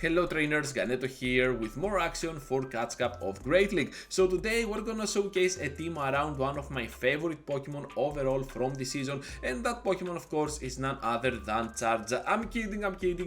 Hello trainers, Ganeto here with more action for Catch Cup of Great League. So today we're gonna showcase a team around one of my favorite Pokemon overall from the season, and that Pokemon of course is none other than Charizard. I'm kidding,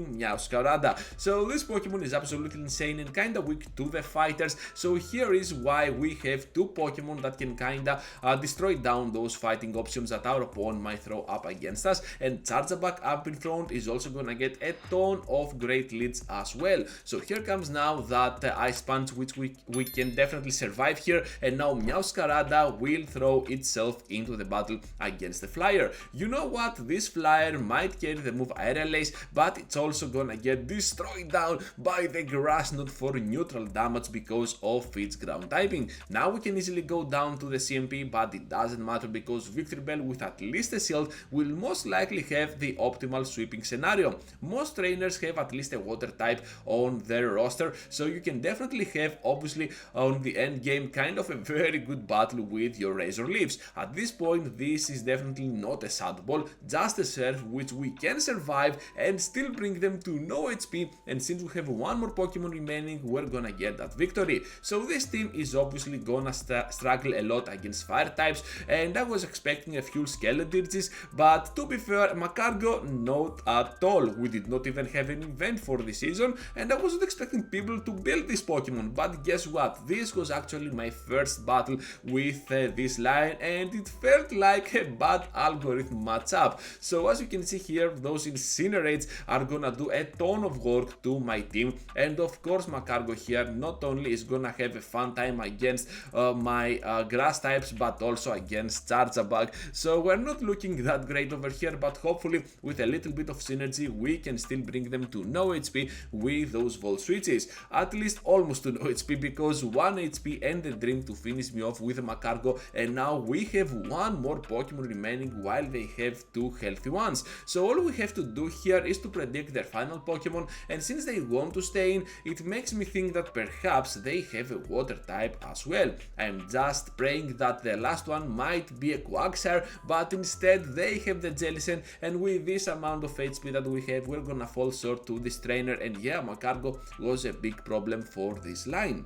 Meowscarada. So this Pokemon is absolutely insane and kinda weak to the fighters, so here is why we have two Pokemon that can kinda destroy down those fighting options that our opponent might throw up against us, and Charizard up in front is also gonna get a ton of great leads as well. So here comes now that Ice Punch, which we can definitely survive here, and now Meowscarada will throw itself into the battle against the Flyer. You know what, this Flyer might carry the move Aerial Ace, but it's also gonna get destroyed down by the Grass Knot for neutral damage because of its ground typing. Now we can easily go down to the CMP, but it doesn't matter because Victreebel with at least a shield will most likely have the optimal sweeping scenario. Most trainers have at least a water type on their roster, so you can definitely have, obviously on the end game, kind of a very good battle with your Razor Leaves. At this point this is definitely not a Shadow Ball, just a Surf which we can survive and still bring them to no HP, and since we have one more Pokemon remaining we're gonna get that victory. So this team is obviously gonna struggle a lot against fire types, and I was expecting a few Skeledirges, but to be fair, Magcargo not at all. We did not even have an event for the season, and I wasn't expecting people to build this Pokemon, but guess what, this was actually my first battle with this line, and it felt like a bad algorithm matchup. So as you can see here, those Incinerates are gonna do a ton of work to my team, and of course Magcargo here not only is gonna have a fun time against my grass types, but also against Charizard. So we're not looking that great over here, but hopefully with a little bit of synergy we can still bring them to no HP with those Volt Switches, at least almost to no HP, because 1 HP and the Dream to finish me off with a Magcargo, and now we have one more Pokemon remaining while they have two healthy ones. So all we have to do here is to predict their final Pokemon, and since they want to stay in, it makes me think that perhaps they have a water type as well. I'm just praying that the last one might be a Quagsire, but instead they have the Jellicent, and with this amount of HP that we have, we're gonna fall short to this trainer, and yeah, Magcargo was a big problem for this line.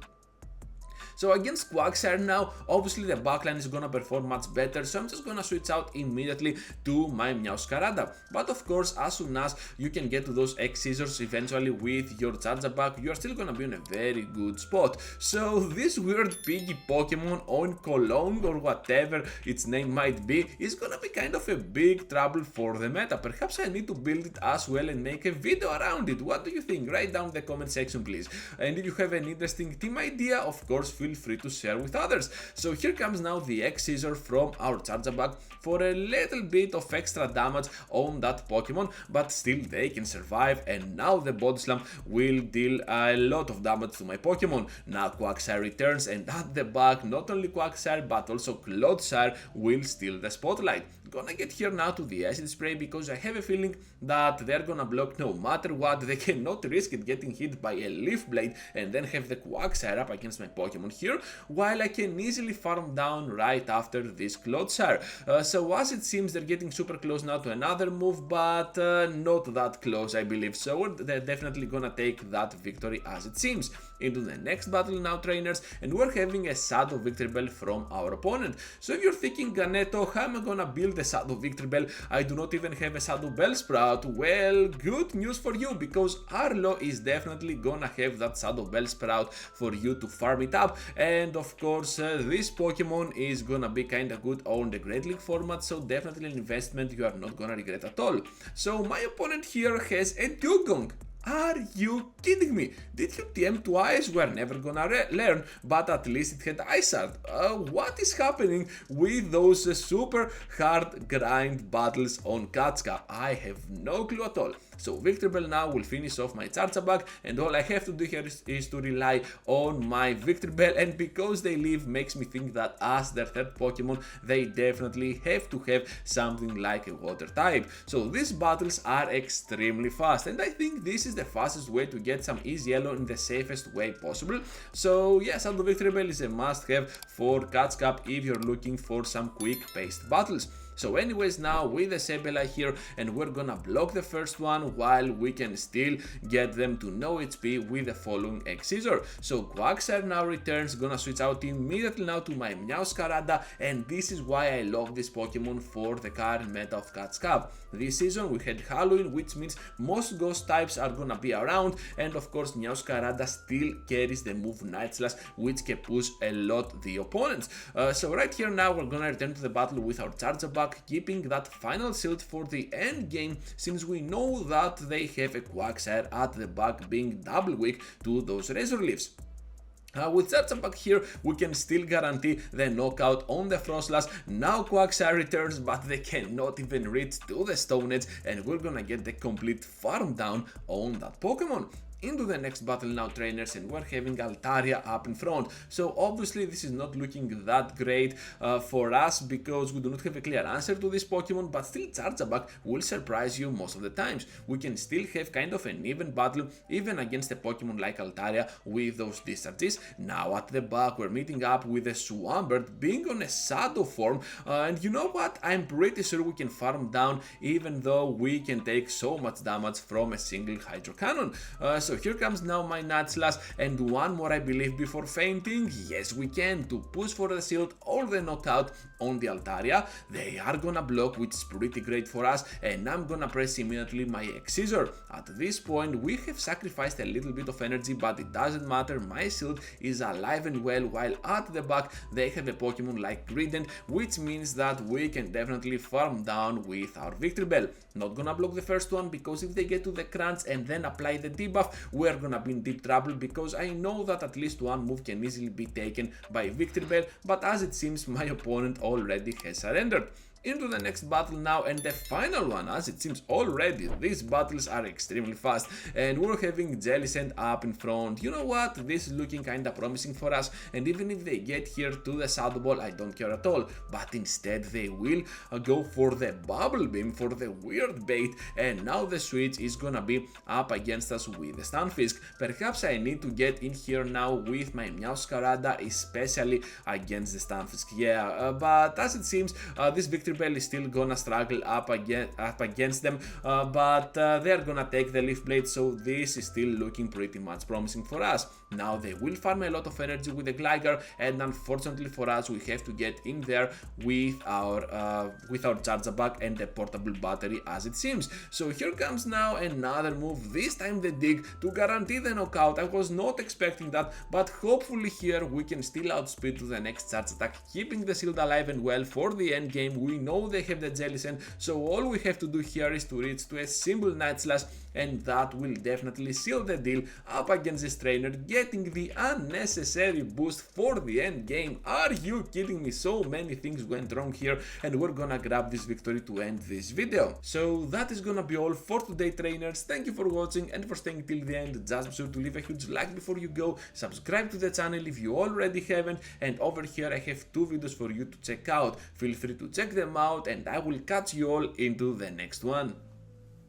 So against Quagsire now, obviously the backline is gonna perform much better, so I'm just gonna switch out immediately to my Meowscarada. But of course, as soon as you can get to those X Scissors eventually with your Charizard, you are still gonna be in a very good spot. So this weird piggy Pokemon on Cologne or whatever its name might be is gonna be kind of a big trouble for the meta. Perhaps I need to build it as well and make a video around it. What do you think? Write down in the comment section please. And if you have an interesting team idea, of course feel free to share with others. So here comes now the X Scissor from our Charizard for a little bit of extra damage on that Pokemon, but still they can survive, and now the Body Slam will deal a lot of damage to my Pokemon. Now Quagsire returns, and at the back not only Quagsire but also Clodsire will steal the spotlight. Gonna get here now to the Acid Spray because I have a feeling that they're gonna block no matter what. They cannot risk it getting hit by a Leaf Blade and then have the Quagsire up against my Pokemon here, while I can easily farm down right after this Clodsire. So as it seems, they're getting super close now to another move, but not that close I believe, so they're definitely gonna take that victory as it seems. Into the next battle now trainers, and we're having a Shadow Victreebel from our opponent. So if you're thinking, Ganeto, how am I gonna build a Shadow Victreebel? I do not even have a Shadow Bellsprout. Well, good news for you, because Arlo is definitely gonna have that Shadow Bellsprout for you to farm it up, and of course this Pokemon is gonna be kinda good on the Great League format, so definitely an investment you are not gonna regret at all. So my opponent here has a Dugong. Are you kidding me? Did you TM twice? We're never gonna learn, but at least it had Iceheart. What is happening with those super hard grind battles on Catch-Cup? I have no clue at all. So Victreebel now will finish off my Charizard, and all I have to do here is to rely on my Victreebel, and because they live makes me think that as their third Pokemon they definitely have to have something like a water type. So these battles are extremely fast, and I think this is the fastest way to get some easy ELO in the safest way possible. So yes, Shadow Victreebel is a must have for Catch-Cup if you're looking for some quick paced battles. So anyways, now with the Sableye here, and we're gonna block the first one while we can still get them to no HP with the following X-Scissor. So Quagsire now returns, gonna switch out immediately now to my Meowscarada, and this is why I love this Pokemon for the current meta of Cat's Cup. This season we had Halloween, which means most ghost types are gonna be around, and of course Meowscarada still carries the move Night Slash, which can push a lot the opponents. So right here now we're gonna return to the battle with our Chargeback, keeping that final shield for the end game, since we know that they have a Quagsire at the back being double weak to those Razor Leafs. With Chargeback here, we can still guarantee the knockout on the Frostlass. Now Quagsire returns, but they cannot even reach to the Stone Edge, and we're gonna get the complete farm down on that Pokemon. Into the next battle now, trainers, and we're having Altaria up in front. So obviously this is not looking that great for us, because we do not have a clear answer to this Pokemon, but still Chargeback will surprise you most of the times. We can still have kind of an even battle even against a Pokemon like Altaria with those discharges. Now at the back we're meeting up with a Swampert being on a Shadow form, and you know what, I'm pretty sure we can farm down even though we can take so much damage from a single Hydro Cannon. So here comes now my Night Slash, and one more I believe before fainting. Yes, we can, to push for the shield or the knockout on the Altaria. They are gonna block, which is pretty great for us, and I'm gonna press immediately my X-Scissor. At this point we have sacrificed a little bit of energy, but it doesn't matter, my shield is alive and well, while at the back they have a Pokemon like Grident, which means that we can definitely farm down with our Victory Bell. Not gonna block the first one, because if they get to the crunch and then apply the debuff, we're gonna be in deep trouble, because I know that at least one move can easily be taken by Victory Bell, but as it seems my opponent already has surrendered. Into the next battle now, and the final one, as it seems already. These battles are extremely fast, and we're having Jellicent up in front. You know what, this is looking kinda promising for us, and even if they get here to the Shadow Ball, I don't care at all, but instead they will go for the Bubble Beam, for the weird bait, and now the switch is gonna be up against us with the Stunfisk. Perhaps I need to get in here now with my Meowscarada, especially against the Stunfisk. Yeah, but as it seems, this Victory Bell is still gonna struggle up against them, but they're gonna take the Leaf Blade, so this is still looking pretty much promising for us. Now they will farm a lot of energy with the Gligar, and unfortunately for us we have to get in there with our Chargeback and the portable battery, as it seems. So here comes now another move, this time the Dig, to guarantee the knockout. I was not expecting that, but hopefully here we can still outspeed to the next charge attack, keeping the shield alive and well for the end game. We know they have the Jellicent, so all we have to do here is to reach to a simple Night Slash, and that will definitely seal the deal up against this trainer, getting the unnecessary boost for the end game. Are you kidding me? So many things went wrong here, and we're gonna grab this victory to end this video. So that is gonna be all for today, trainers. Thank you for watching and for staying till the end. Just be sure to leave a huge like before you go, subscribe to the channel if you already haven't, and over here I have 2 videos for you to check out. Feel free to check them out, and I will catch you all into the next one.